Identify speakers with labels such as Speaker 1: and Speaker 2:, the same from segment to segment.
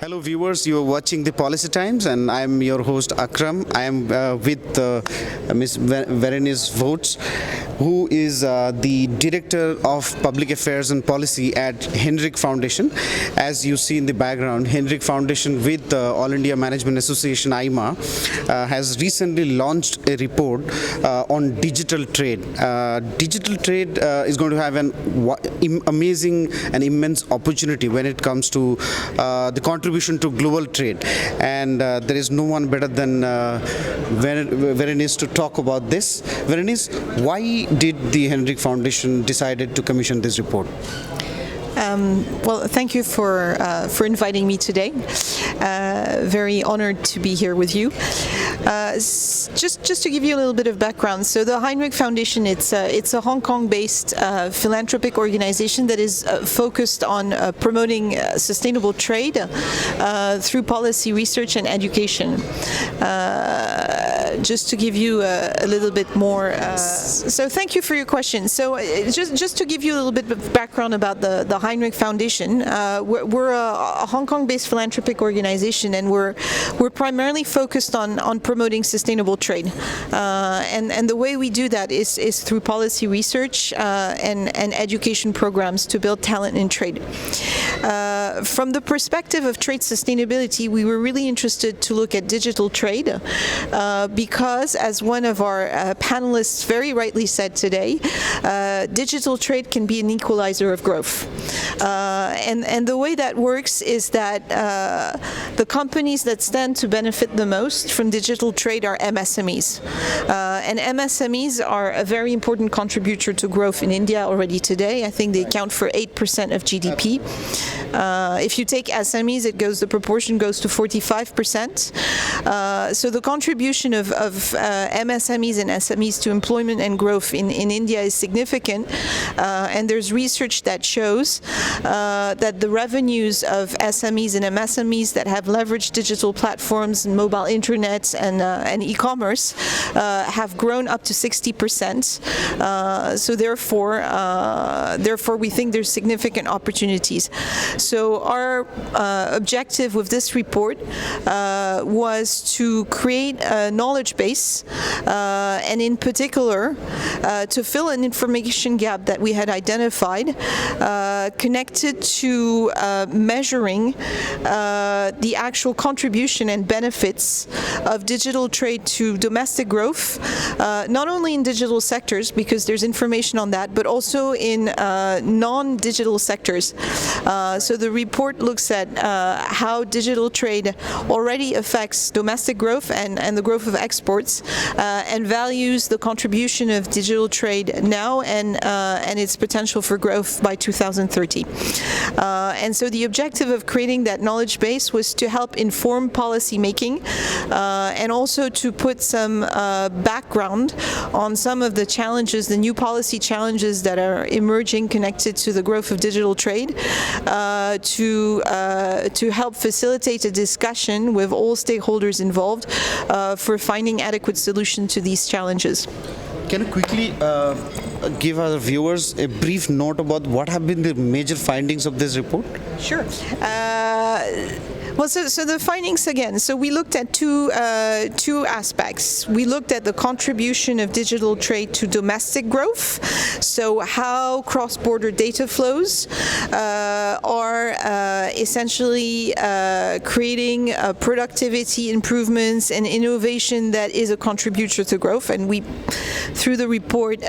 Speaker 1: Hello viewers, you are watching the Policy Times and I am your host Akram. I am with Ms. Berenice Voets, who is the Director of Public Affairs and Policy at Hinrich Foundation. As you see in the background, Hinrich Foundation with All India Management Association AIMA has recently launched a report on digital trade. Digital trade is going to have an amazing and immense opportunity when it comes to the contribution to global trade, and there is no one better than Berenice to talk about this. Berenice, why did the Hinrich Foundation decided to commission this report?
Speaker 2: Well, thank you for inviting me today. Very honored to be here with you. Just to give you a little bit of background, so the Heinrich Foundation, it's a Hong Kong-based philanthropic organization that is focused on promoting sustainable trade through policy research and education. Just to give you a little bit more. So thank you for your question. So just to give you a little bit of background about the Heinrich Foundation, we're a Hong Kong-based philanthropic organization, and we're primarily focused on promoting sustainable trade. And the way we do that is through policy research and education programs to build talent in trade. From the perspective of trade sustainability, we were really interested to look at digital trade because, as one of our panelists very rightly said today, digital trade can be an equalizer of growth. And the way that works is that the companies that stand to benefit the most from digital trade are MSMEs. And MSMEs are a very important contributor to growth in India already today. I think they account for 8% of GDP. If you take SMEs, the proportion goes to 45%. So the contribution of MSMEs and SMEs to employment and growth in India is significant. And there's research that shows that the revenues of SMEs and MSMEs that have leveraged digital platforms and mobile internet and e-commerce have grown up to 60%. So therefore, we think there's significant opportunities. So our objective with this report was to create a knowledge base, and in particular, to fill an information gap that we had identified connected to measuring the actual contribution and benefits of digital trade to domestic growth, not only in digital sectors, because there's information on that, but also in non-digital sectors. So the report looks at how digital trade already affects domestic growth and the growth of exports, and values the contribution of digital trade now and its potential for growth by 2030. And so the objective of creating that knowledge base was to help inform policy making, and also to put some background on some of the challenges, the new policy challenges that are emerging connected to the growth of digital trade, to help facilitate a discussion with all stakeholders involved for finding adequate solutions to these challenges.
Speaker 1: Can you quickly give our viewers a brief note about what have been the major findings of this report?
Speaker 2: Sure. Well, so the findings again. So we looked at two aspects. We looked at the contribution of digital trade to domestic growth. So how cross-border data flows are essentially creating productivity improvements and innovation that is a contributor to growth. And we, through the report,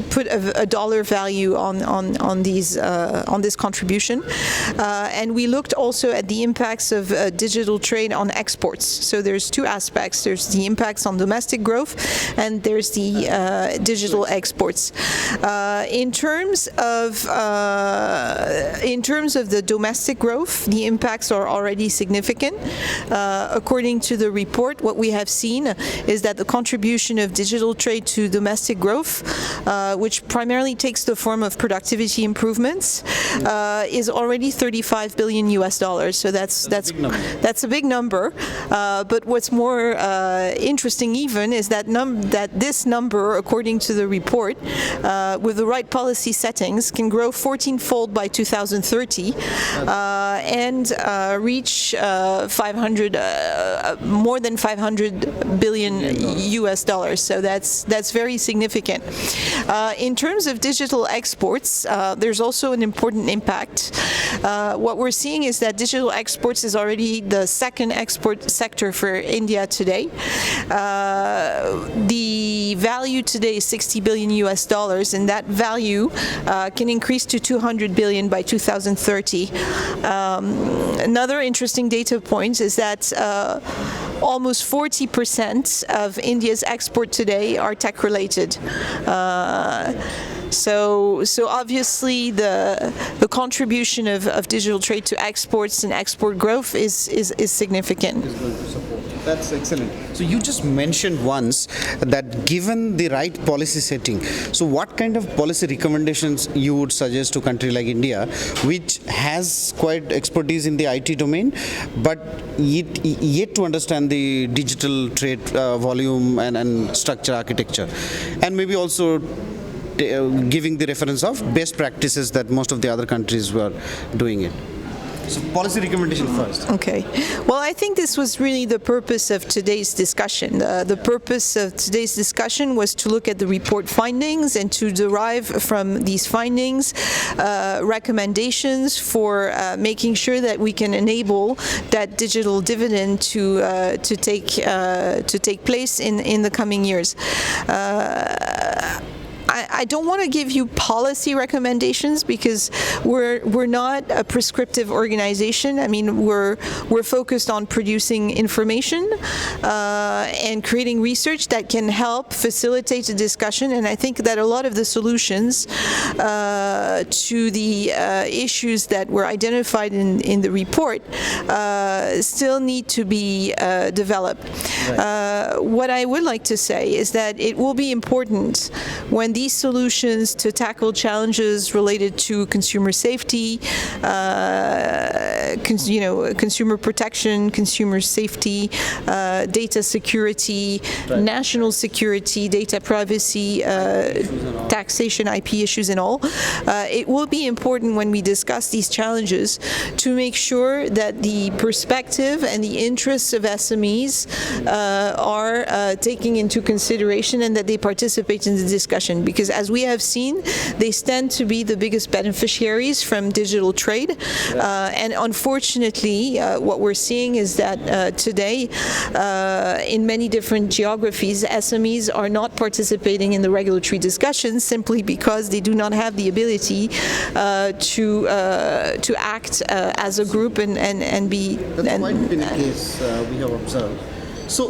Speaker 2: put a dollar value on this contribution. And we looked also at the impacts of digital trade on exports. So there's two aspects. There's the impacts on domestic growth, and there's the digital exports. In terms of the domestic growth, the impacts are already significant. According to the report, what we have seen is that the contribution of digital trade to domestic growth, which primarily takes the form of productivity improvements, is already $35 billion US. So that's a big number. But what's more interesting even is that this number, according to the report, with the right policy settings, can grow 14-fold by 2030 and reach more than 500 billion US dollars. So that's very significant. In terms of digital exports, there's also an important impact. What we're seeing is that digital exports is already the second export sector for India today. The value today is 60 billion US dollars, and that value can increase to 200 billion by 2030. Another interesting data point is that almost 40% of India's export today are tech-related. So obviously the contribution of digital trade to exports and export growth is significant.
Speaker 1: That's excellent. So you just mentioned once that given the right policy setting, so what kind of policy recommendations you would suggest to a country like India, which has quite expertise in the IT domain, but yet to understand the digital trade volume and structure architecture, and maybe also giving the reference of best practices that most of the other countries were doing it. So policy recommendation first.
Speaker 2: Okay. Well, I think this was really the purpose of today's discussion. The purpose of today's discussion was to look at the report findings and to derive from these findings recommendations for making sure that we can enable that digital dividend to take place in the coming years. I don't want to give you policy recommendations because we're not a prescriptive organization. I mean, we're focused on producing information and creating research that can help facilitate a discussion. And I think that a lot of the solutions to the issues that were identified in the report still need to be developed. Right. What I would like to say is that it will be important when these solutions to tackle challenges related to consumer safety, consumer protection, consumer safety, data security, right, national security, data privacy, taxation, IP issues and all. It will be important when we discuss these challenges to make sure that the perspective and the interests of SMEs are taken into consideration and that they participate in the discussion. Because as we have seen, they stand to be the biggest beneficiaries from digital trade. And unfortunately, what we're seeing is that today, in many different geographies, SMEs are not participating in the regulatory discussions simply because they do not have the ability to act as a group and be...
Speaker 1: That's quite been the case we have observed. So,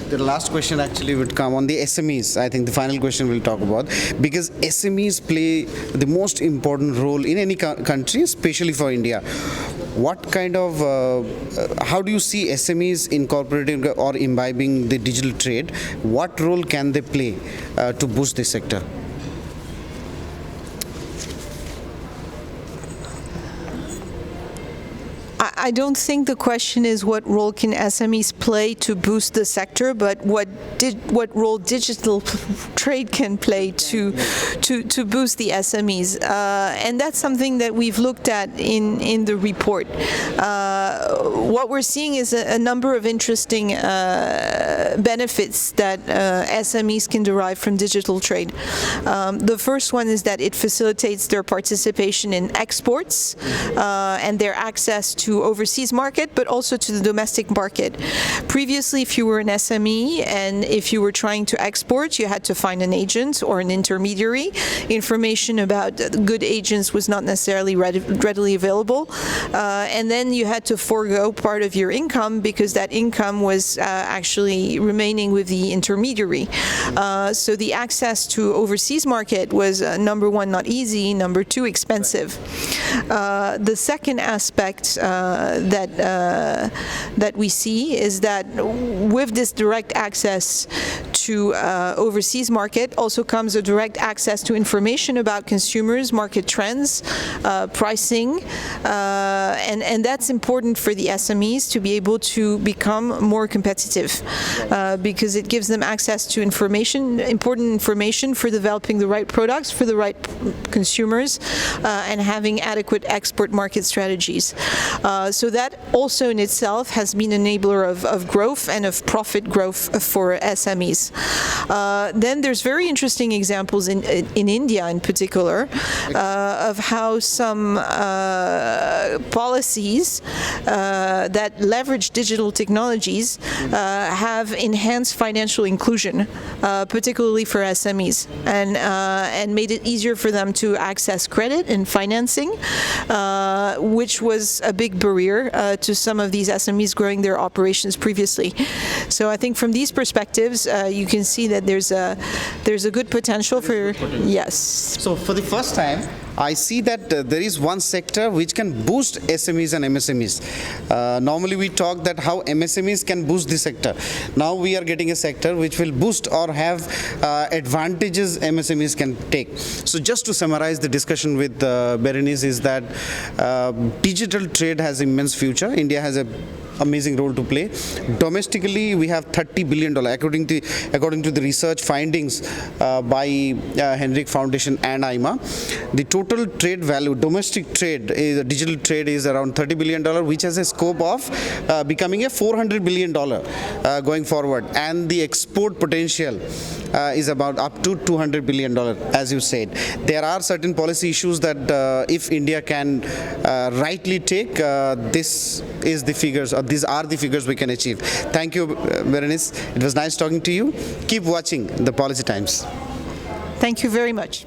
Speaker 1: the last question actually would come on the SMEs. I think the final question we'll talk about, because SMEs play the most important role in any country, especially for India. What kind of, how do you see SMEs incorporating or imbibing the digital trade? What role can they play to boost this sector?
Speaker 2: I don't think the question is what role can SMEs play to boost the sector, but what role digital trade can play to boost the SMEs, and that's something that we've looked at in the report. What we're seeing is a number of interesting benefits that SMEs can derive from digital trade. The first one is that it facilitates their participation in exports and their access to overseas market, but also to the domestic market. Previously, if you were an SME and if you were trying to export, you had to find an agent or an intermediary. Information about good agents was not necessarily readily available. And then you had to forego part of your income because that income was actually remaining with the intermediary. So the access to overseas market was number one, not easy, number two, expensive. The second aspect that we see is that with this direct access to overseas market also comes a direct access to information about consumers, market trends, pricing, and that's important for the SMEs to be able to become more competitive because it gives them access to information, important information for developing the right products for the right consumers and having adequate export market strategies. So that also in itself has been an enabler of growth and of profit growth for SMEs. Then there's very interesting examples in India in particular of how some policies that leverage digital technologies have enhanced financial inclusion, particularly for SMEs, and made it easier for them to access credit and financing, which was a big barrier to some of these SMEs growing their operations previously. So I think from these perspectives, you can see that there's a good potential for, yes.
Speaker 1: So for the first time, I see that there is one sector which can boost SMEs and MSMEs. Normally we talk that how MSMEs can boost the sector. Now we are getting a sector which will boost or have advantages MSMEs can take. So just to summarize the discussion with Berenice is that digital trade has immense future. India has a amazing role to play. Domestically, we have $30 billion according to the research findings by Hinrich Foundation and AIMA. The total trade value, domestic trade, digital trade is around $30 billion, which has a scope of becoming a $400 billion going forward. And the export potential is about up to $200 billion, as you said. There are certain policy issues that if India can rightly take, this is the figures, or these are the figures we can achieve. Thank you, Berenice. It was nice talking to you. Keep watching the Policy Times.
Speaker 2: Thank you very much.